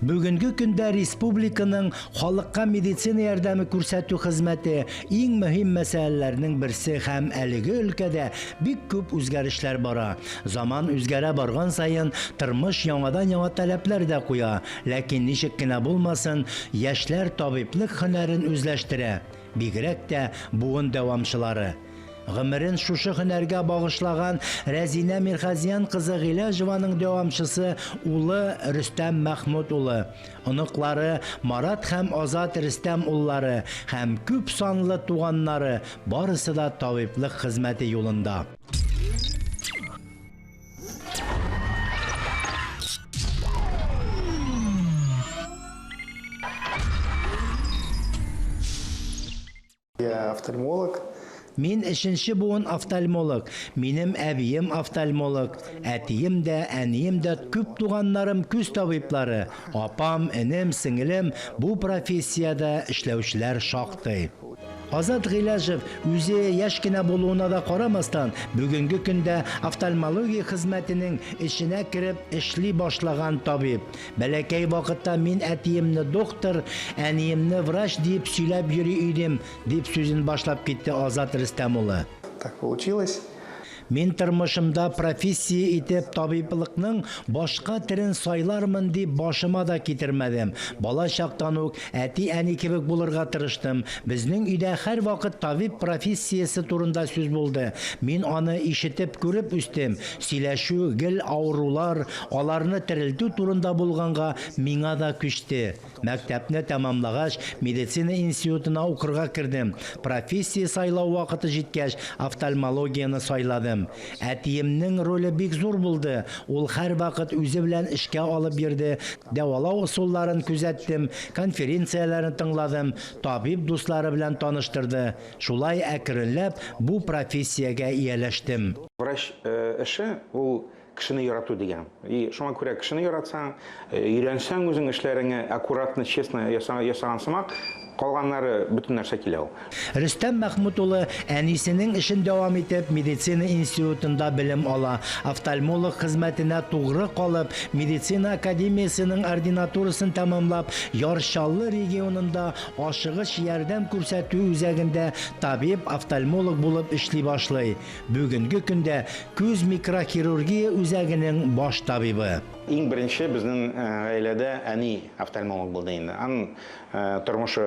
Бүгенге көндә республиканың халыкка медицина ярдәме күрсәтү хезмәте иң мөһим мәсьәләләрнең берсе һәм әлеге өлкәдә бик күп үзгәрешләр бара. Заман үзгәрә барган саен тормыш яңадан-яңа таләпләр дә куя. Ләкин ничек кенә булмасын, яшьләр табиблык һөнәрен үзләштерә. Бигрәк тә буын дәвамчылары. Гомерен шушы һөнәргә багышлаган Рәзинә Мирхазиян кызы Гыйләҗеваның дәвамчысы улы Рөстәм Мәхмүд улы, оныклары Марат һәм Азат Рөстәм уллары һәм күп санлы туганнары барысы да табиблык хезмәте юлында. Я офтальмолог. Мин өченче буын офтальмолог. Минем әбием офтальмолог. Әтием дә, әнием дә, күп туганнарым күз табиблары. Апам, энем, сеңелем бу профессиядә эшләүчеләр шактый. Азат Гыйләҗев үзе яшь кенә булуына да карамастан, бүгенге көндә офтальмология хезмәтенең эшенә кереп эшли башлаган табиб. Бәләкәй вакытта мин әтиемне доктор, әниемне врач дип сөйләп йөри идем, дип сүзен башлап китте Азат Рөстәм улы. Так получилось. Мин тормышымда профессия итеп табиблыкның башка төрен сайлармын дип башыма да китермәдем. Бала чактан ук әти-әни кебек булырга тырыштым. Безнең өйдә һәр вакыт табиб профессиясе турында сүз булды. Мин аны ишетеп күреп үстем. Сөйләшү, гел авырулар, аларны терелтү турында булганга миңа да күчте. Мәктәпне тәмамлагач, медицина институтына укырга кирдем. Профессия сайлау вакыты җиткәч, офтальмологияны сайладым. Әтиемнең роле бик зур булды. Ул һәр вакыт үзе белән эшкә алып бирде. Дәвалау усулларын күзәттем, конференцияләрен тыңладым, табиб дуслары белән таныштырды. Шулай әкренләп бу профессиягә ияләштем. Врач эше ул кешене ярату дигән. И шуңа күрә кешене яратсаң, өйрәнсәң үзең эшләреңә аккуратно, честно ясаган сымак, калганнары бөтен нәрсә килә ул. Рөстәм Мәхмүд улы әнисенең эшен дәвам итеп медицина институтында белем ала. Офтальмолог хезмәтенә тугры калып, медицина академиясының ординатурасын тәмамлап, Ярчаллы регионында ашыгыч ярдәм күрсәтү үзәгендә табиб-офтальмолог булып эшли башлый. Бүгенге көндә күз микрохирургия үзәгенең баш табибы. Иң беренче безнең гаиләдә әни офтальмолог булды инде. Аның тормышы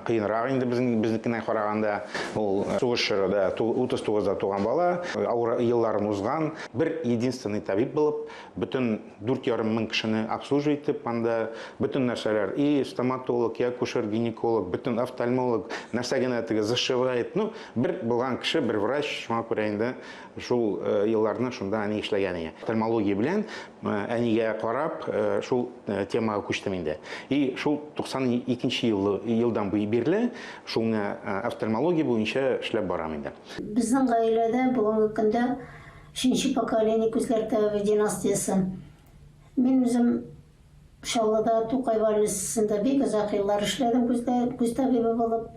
кыенрак инде безнекенә караганда. Ул сугыш чорында 39-да туган бала, авыр елларын узган, бер единственный табиб булып, бөтен 4,5 мең кешене обслуживать итеп, анда бөтен нәрсәләр, и стоматолог, и акушер-гинеколог, бөтен офтальмолог, нәрсә генә теге зашивает. Ну, бер булган кеше, бер врач, шуңа күрә инде шул елларны шунда әни эшләгән иде. Офтальмология белән әнигә карап, шул темага күчтем инде. И шул 92 елдан бирле шул офтальмология буенча эшләп барам инде. Безнең гаиләдә бүгенге көндә 3нче поколение күзләр табибы династиясе. Мин үзем Шаллыда Тукай больницасында бик озак еллар эшләдем күз табибы булып.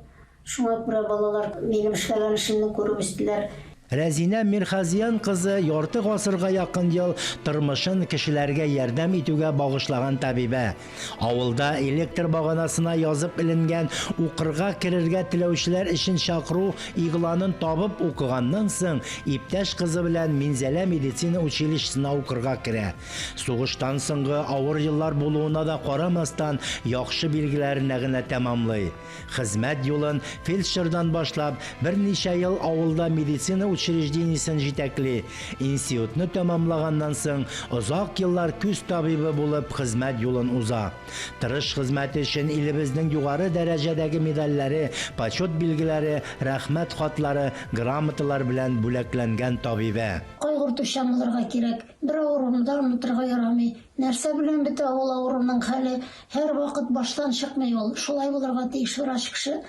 Шуңа күрә балалар минем эшләгән эшемне күреп үстеләр. Рәзинә Мирхазиян кызы ярты гасырга якын ел тормышын кешеләргә ярдәм итүгә багышлаган табибә. Авылда электр баганасына язып иленгән укырга керергә теләүчеләр өчен чакыру игъланын табып укыганнан соң, иптәш кызы белән Минзәлә медицина училищесына укырга керә. Сугыштан соңгы авыр еллар булуына да карамастан, яхшы билгеләренә генә тәмамлый. Хезмәт юлын фельдшердан башлап, берничә ел авылда медицина учреждениесен җитәкли. Институтны тәмамлаганнан соң озак еллар күз табибы булып хезмәт юлын уза. Тырыш хезмәте өчен илебезнең югары дәрәҗәдәге медальләре, почет билгеләре, рәхмәт хатлары, грамоталар белән бүләкләнгән табибә. Кайгыртучан булырга кирәк. Бер авыруында онытырга ярамый. Нәрсә белән бит авыл авыруның хәле һәр вакыт баштан чыкмый ул. Шулай булырга тиеш врач кеше,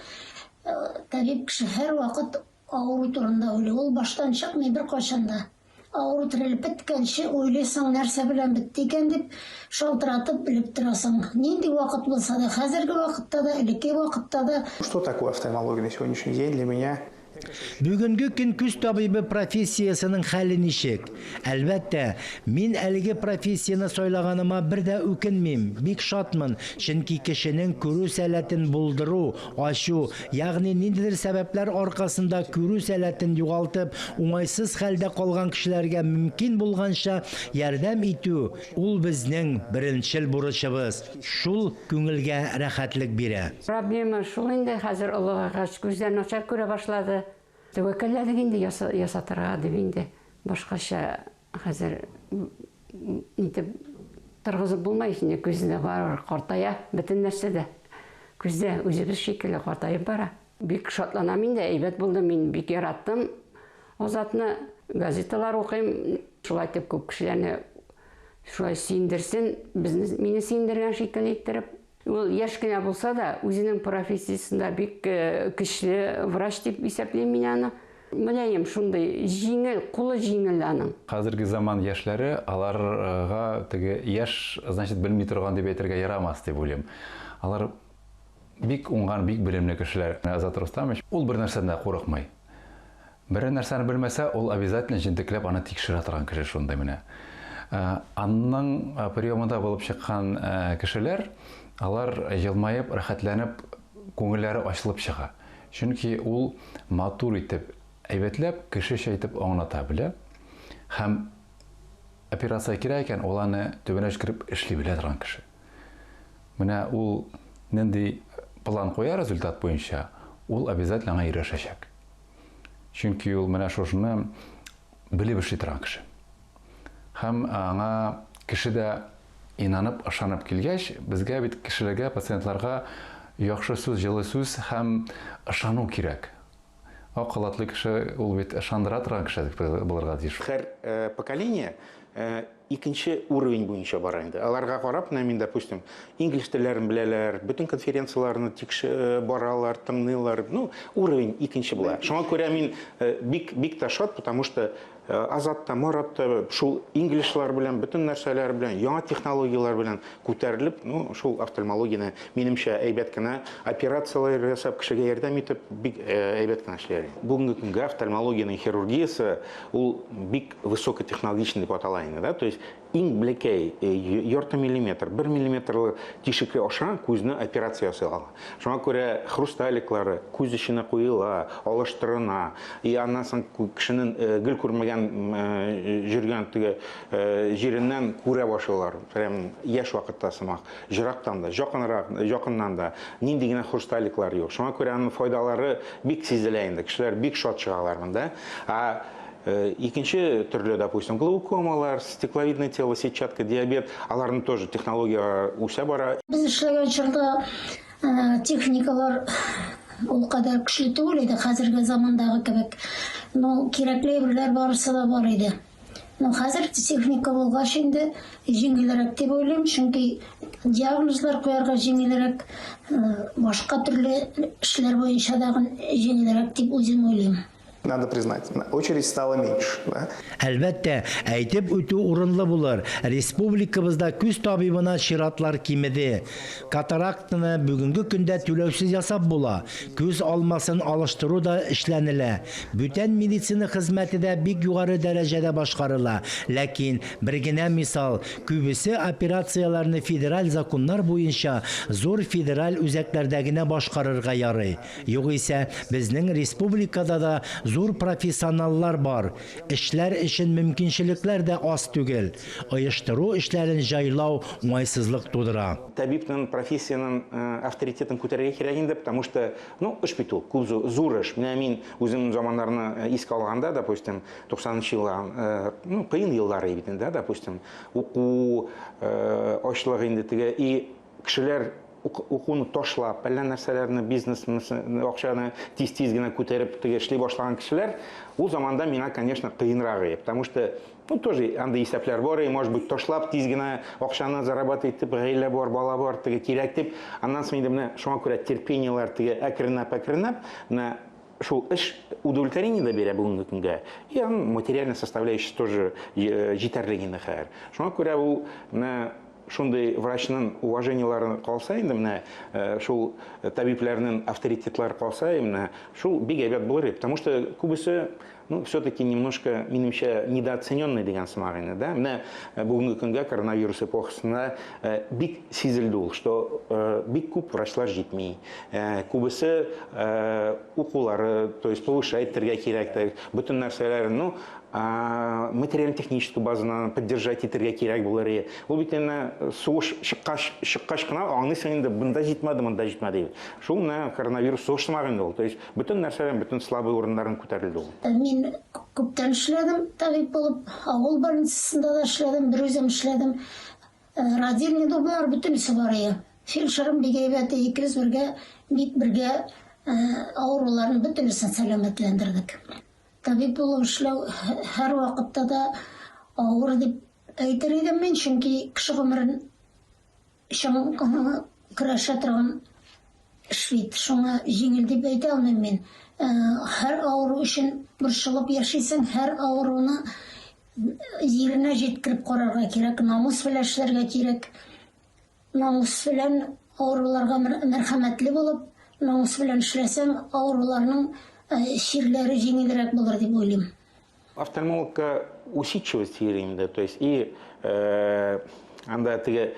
табиб кеше һәр вакыт авыру турында уйлый. Ул баштан чыкмый бер качанда. Авыру терелеп беткәнче уйлыйсың, нәрсә белән бетте икән дип шалтыратып белеп торасың. Нинди вакыт булса да, хәзерге вакытта да, элекке вакытта да. Что такое офтальмология на сегодняшний день для меня? Бүгенге көн күз табибы профессиясының хәле ничек? Әлбәттә, мин әлеге профессияны сайлаганыма бер дә үкенмим, бик шатмын, чөнки кешенең күрү сәләтен булдыру, ачу, ягъни ниндидер сәбәпләр аркасында күрү сәләтен югалтып, уңайсыз хәлдә калган кешеләргә мөмкин булганча ярдәм итү ул безнең беренчел бурычыбыз. Шул күңелгә рәхәтлек бирә. Проблема шул инде, хәзер олыгагач күздән начар күрә башлады. Тәвәккәлләдек инде ясатырга дип инде. Башкача хәзер нитеп торгызып булмай инде, күздә бар картая, бөтен нәрсә дә. Күздә үзебез шикелле картаеп бара. Бик шатланам инде, әйбәт булды, мин бик яраттым. Азатны газеталар укыйм, шулай итеп күп кешеләрне шулай сөендерсен, мине сөендергән шикелле иттереп. Ул яшь кенә булса да, үзенең профессиясында бик көчле врач дип исәплим мин аны. Беләем, шундый җиңел, кулы җиңел аның. Хәзерге заман яшьләре аларга теге яшь, значит, белми торган дип әйтергә ярамас дип уйлыйм. Алар бик уңган, бик белемле кешеләр. Азат Рустамович ул бер нәрсәдән дә курыкмый. Бер нәрсәне белмәсә, ул обязательно җентекләп аны тикшерә торган кеше шундай менә. Анның приемында булып чыккан кешеләр, алар җылмаеп, рәхәтләнеп, күңелләре ачылып чыга. Чөнки ул матур итеп, әйбәтләп, кешечә итеп аңлата белә. Һәм операция кирәк икән, ул аны төбенә кирип эшли белә торган кеше. Менә ул нинди план куя результат буенча, ул обязательно аңа ирешәчәк. Чөнки ул менә шушыны белеп эшли торган кеше. Һәм аңа кеше дә инанып, ышанып килгәч, безгә бит кешеләргә, пациентларга яхшы сүз, җылы сүз һәм ышану кирәк. Акылатлы кеше ул бит ышандыра торган кеше булырга тиеш. Һәр поколение икенче уровень буенча бара инде. Аларга карап, мин, допустим, инглиз телләрен беләләр, бөтен конференцияларны баралар, тыңлыйлар. Ну, уровень икенче була. Шуңа күрә мин бик та шат, потому что Азатта, Маратта, шул инглишлар белән, бөтен нәрсәләр белән, яңа технологиялар белән күтәрелеп, шул офтальмологияны минемчә әйбәт кенә операциялар ясап, кешегә ярдәм итеп, бик әйбәт кенә эшләр. Бүгенге көнгә офтальмологияның хирургиясе ул бик высокотехнологичный дип атала инде, да? То есть иң блекәй, ярты миллиметр, 1 миллиметрлы тишекле аша күзне операция ясала. Шуңа күрә хрусталиклары күз эченә куела, алыштырына, и аннан соң кешенең гел күрмәгән жүргән теге җиреннән күрә башлыйлар. Прям яшь вакытта сымак, җирактан да, якыннан да нинди генә хрусталиклар юк. Шуңа күрә аның файдалары бик сизелә инде. Кешеләр бик шат чыгалар монда. Икенче төрле, допустим, глаукомалар, стекловидное тело, сетчатка, диабет, аларның тоже технология үсә бара. Без эшләгән чорда техникалар ул кадәр көчле түгел иде, хәзерге замандагы кебек. Кирәкле әйберләр барысы да бар иде. Хәзер техника булгач инде җиңелрәк дип уйлыйм, чөнки диагнозлар куярга җиңелрәк, башка төрле эшләр буенча да җиңелрәк дип үзем уйлыйм. Надо признать, очередь стала меньше. Да? Әлбәттә, әйтеп үтү урынлы булыр. Республикабызда күз табибына чиратлар кимеде. Катарактаны бүгенге көндә түләүсез ясап була. Күз алмасын алыштыру да эшләнелә. Бүтән медицина хезмәте дә бик югары дәрәҗәдә башкарыла. Ләкин бер генә мисал, күбесе операцияларны федераль законнар буенча зур федераль үзәкләрдә генә башкарырга ярый. Югыйсә, безнең республикада да зур профессионаллар бар. Эшләр өчен мөмкинчелекләр дә аз түгел. Оештыру эшләрен җайлау уңайсызлык тудыра. Табибның профессияның авторитетын күтәрергә кирәк инде, потому что, эш бит ул, зур эш. Менә мин үзем заманнарны искә алганда, допустим, 90-нчы еллар, кыен еллар бит инде, допустим, уку ачлыгы инде теге, и кешеләр укуны ташлап, әллә нәрсәләрне, бизнесны, акчаны тиз-тиз генә күтәреп эшли башлаган кешеләр, ул заманда миңа, конечно, кыенрак, потому что тоже анда исәпләр бар, и может быть ташлап тиз генә акчаны зарабатывать итеп, гаилә бар, бала бар, теге кирәк дип, аннан соң инде менә шуңа күрә терпениелар теге әкренләп, менә шул эш удовлетворение да бирә бүгенге көнгә. И материальная составляющая тоже җитәрлек инде хәзер. Шуңа күрә ул шундай врачның уважениелары калса, инде менә шул табибләрнең авторитетлары калса, именно шул бик әйбәт булыр, потому что күбесе все-таки немножко, минемчә, недооцененный дигән сымак инде, да? Менә бүгенге көнгә коронавирус эпохасында бик сизелде ул, что бик күп врачлар җитми. Күбесе укулары, то есть повышать кирәк, бөтен нәрсәләрне, материально-технический базаны поддержать итәргә кирәк булыр. Ул бит инде сугыш чыккач кына аңлыйсың инде монда җитмәде, монда җитмәде. Шул менә коронавирус сугыш сымак инде ул. То есть бөтен нәрсәләр, бөтен слабый урыннарын күтәрелде ул. Мин күптән эшләдем, табиб булып, авыл больницасында да эшләдем, бер үзем эшләдем. Родильный дублар бөтенесе бар иде. Фельдшерым бик әйбәт, икебез бергә авыруларны бөтенесен сәламәтләндердек. Табиб булып эшләү һәр вакытта да авыр дип әйтер идем мин, чөнки кеше гомерен чын көрәшә торган эш бит. Шуңа җиңел дип әйтә алмыйм мин. Һәр авыру өчен борчылып яшисең, һәр авыруны җиренә җиткереп карарга кирәк, намус белән эшләргә кирәк. Намус белән авыруларга мәрхәмәтле булып, намус белән эшләсәң, авыруларның чирләре җиңелрәк булыр дип уйлыйм. Офтальмологка усидчивость дигәндә, то есть и анда теге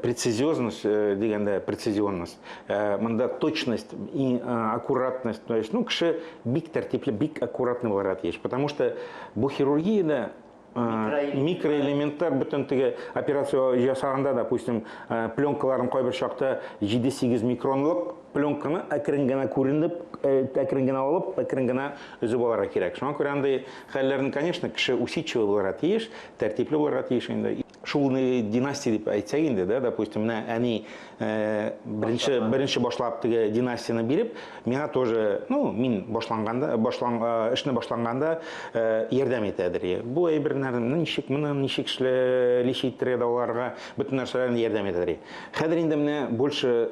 прецизионность дигәндә, прецизионность, монда точность и аккуратность, то есть кеше бик тәртипле, бик аккуратный булырга тиеш, потому что бу хирургиядә микроэлементтар бөтен теге операция жасаганда, допустим, пленкаларын кайбер чакта 7-8 микронлык пленканы әкрен генә күренеп, әкрен генә алып, әкрен генә өзеп алырга кирәк. Шуңа күрә андый хәлләрне, конечно, кеше усидчивый булырга тиеш, тәртипле булырга тиеш инде. Шул династия дип әйтсәк инде, да, допустим, менә әни беренче башлап теге династияны биреп, миңа тоже, мин эшне башланганда ярдәм итәдер. Бу әйберләрне ничек эшләшә да аларга бөтен нәрсәләрне ярдәм итәдер. Хәзер инде менә больше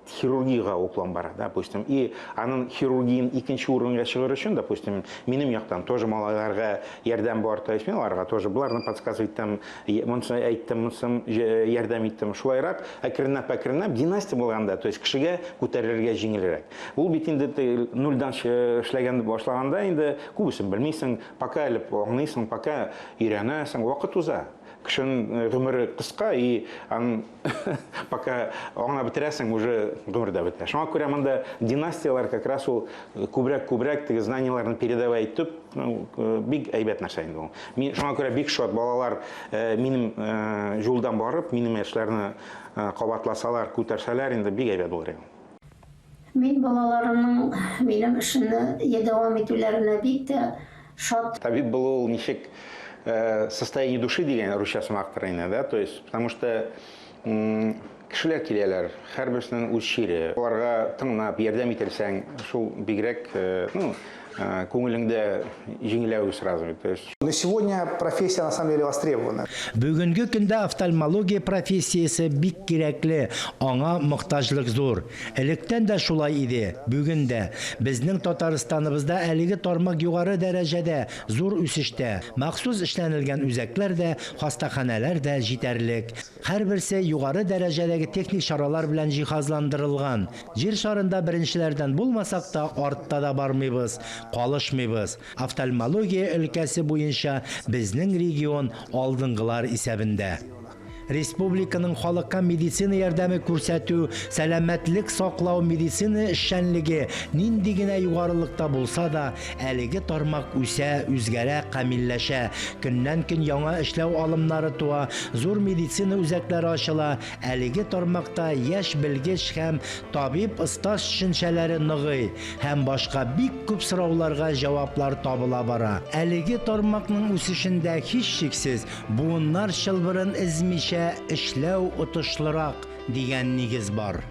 хирургияга уклон бар, допустим, и аның хирургиян икенче урынга чыгыр өчен, допустим, минем яктан тоже малайларга ярдәм бар, то есть мен аларга тоже буларны подсказывать иттем, ярдәм иттем. Шулайрак әкренләп династия булганда, то есть кешегә күтәрергә җиңелрәк. Ул бит инде нулдан эшләгән башлаганда инде күбесен белмисең, пока әлеп аңлыйсың, пока өйрәнәсең, вакыт уза. Кешенең гомере кыска, и пока аңлап бетерәсең, уже гомер дә бетә. Шуңа күрә монда династиялар как раз ул күбрәк теге знанияларны передавай итеп, бик әйбәт нәрсә инде ул. Мин шуңа күрә бик шат балалар минем юлдан барып, минем эшләрне кабатласалар, күтәрсәләр, инде бик әйбәт булыр. Мин балаларымның минем эшне дәвам итүләренә бик тә шат. Табиб булу ничек состояние души дигән русча сымактыр инде, да, то есть, потому что кешеләр киләләр, һәрберсенең үз чире. Аларга тыңлап, ярдәм итәрсәң, шул бигрәк, күңелеңдә җиңеләү сразу. Но сегодня профессия на самом деле востребована. Бүгенге көндә офтальмология профессиясе бик кирәкле, аңа мохтаҗлык зур. Электән дә шулай иде. Бүген дә безнең Татарстаныбызда әлеге тармак югары дәрәҗәдә, зур үсештә. Махсус эшләнелгән үзәкләр дә, хастаханәләр дә җитәрлек. Һәрберсе югары дәрәҗәдәге техник чаралар белән җиһазландырылган. Җир шарында беренчеләрдән булмасак та, артта да бармыйбыз, калышмыйбыз. Офтальмология өлкәсе буенча безнең регион алдынгылар исәбендә. Республиканың халыкка медицина ярдәме күрсәтү, сәламәтлек саклау медицина эшчәнлеге нинди генә югарылыкта булса да, әлеге тармак үсә, үзгәрә, камилләшә. Көннән-көн яңа эшләү алымнары туа, зур медицина үзәкләре ачыла. Әлеге тармакта яшь белгеч һәм табиб остаз төшенчәләре ныгый һәм башка бик күп сорауларга җаваплар табыла бара. Әлеге тармакның үсешендә һичшиксез буыннар чылбырын эзмичә эшләү отышлырак дигән нигез бар.